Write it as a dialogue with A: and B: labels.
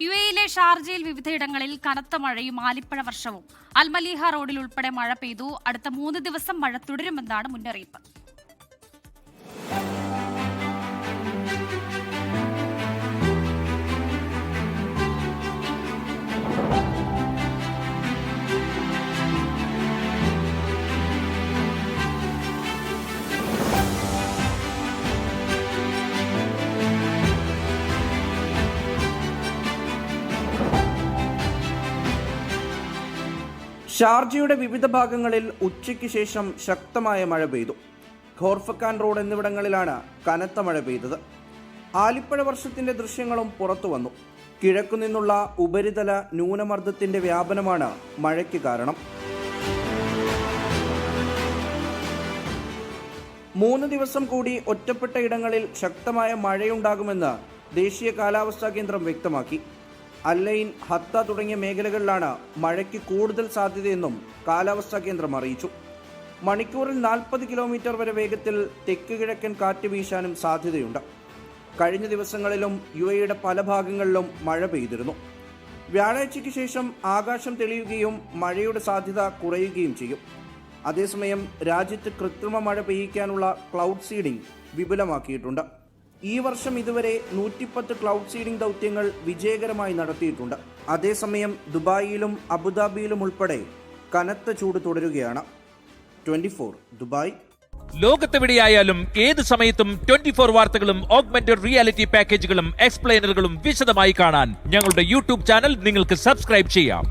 A: യുഎഇയിലെ ഷാർജയിൽ വിവിധയിടങ്ങളിൽ കനത്ത മഴയും ആലിപ്പഴ വർഷവും. അൽമലീഹ റോഡിൽ ഉൾപ്പെടെ മഴ പെയ്തു. അടുത്ത 3 ദിവസം മഴ തുടരുമെന്നാണ് മുന്നറിയിപ്പ്.
B: ഷാർജയുടെ വിവിധ ഭാഗങ്ങളിൽ ഉച്ചയ്ക്ക് ശേഷം ശക്തമായ മഴ പെയ്തു. ഖോർഫക്കാൻ റോഡ് എന്നിവിടങ്ങളിലാണ് കനത്ത മഴ പെയ്തത്. ആലിപ്പഴ വർഷത്തിന്റെ ദൃശ്യങ്ങളും പുറത്തു വന്നു. കിഴക്കുനിന്നുള്ള ഉപരിതല ന്യൂനമർദ്ദത്തിന്റെ വ്യാപനമാണ് മഴയ്ക്ക് കാരണം. 3 ദിവസം കൂടി ഒറ്റപ്പെട്ട ഇടങ്ങളിൽ ശക്തമായ മഴയുണ്ടാകുമെന്ന് ദേശീയ കാലാവസ്ഥാ കേന്ദ്രം വ്യക്തമാക്കി. അല്ലൈൻ, ഹത്ത തുടങ്ങിയ മേഖലകളിലാണ് മഴയ്ക്ക് കൂടുതൽ സാധ്യതയെന്നും കാലാവസ്ഥാ കേന്ദ്രം അറിയിച്ചു. മണിക്കൂറിൽ 40 കിലോമീറ്റർ വരെ വേഗത്തിൽ തെക്ക് കിഴക്കൻ കാറ്റ് വീശാനും സാധ്യതയുണ്ട്. കഴിഞ്ഞ ദിവസങ്ങളിലും യുഎഇയുടെ പല ഭാഗങ്ങളിലും മഴ പെയ്തിരുന്നു. വ്യാഴാഴ്ചയ്ക്ക് ശേഷം ആകാശം തെളിയുകയും മഴയുടെ സാധ്യത കുറയുകയും ചെയ്യും. അതേസമയം രാജ്യത്ത് കൃത്രിമ മഴ പെയ്യിക്കാനുള്ള ക്ലൗഡ് സീഡിംഗ് വിപുലമാക്കിയിട്ടുണ്ട്. ഈ വർഷം ഇതുവരെ 110 ക്ലൗഡ് സീഡിംഗ് ദൗത്യങ്ങൾ വിജയകരമായി നടത്തിയിട്ടുണ്ട്. അതേസമയം ദുബായിലും അബുദാബിയിലും ഉൾപ്പെടെ കനത്ത ചൂട് തുടരുകയാണ്. 24 ദുബായ്.
C: ലോകത്തെവിടെയായാലും ഏത് സമയത്തും 24 വാർത്തകളും ഓഗ്മെന്റഡ് റിയാലിറ്റി പാക്കേജുകളും എക്സ്പ്ലെയിനറുകളും വിശദമായി കാണാൻ ഞങ്ങളുടെ യൂട്യൂബ് ചാനൽ നിങ്ങൾക്ക് സബ്സ്ക്രൈബ് ചെയ്യാം.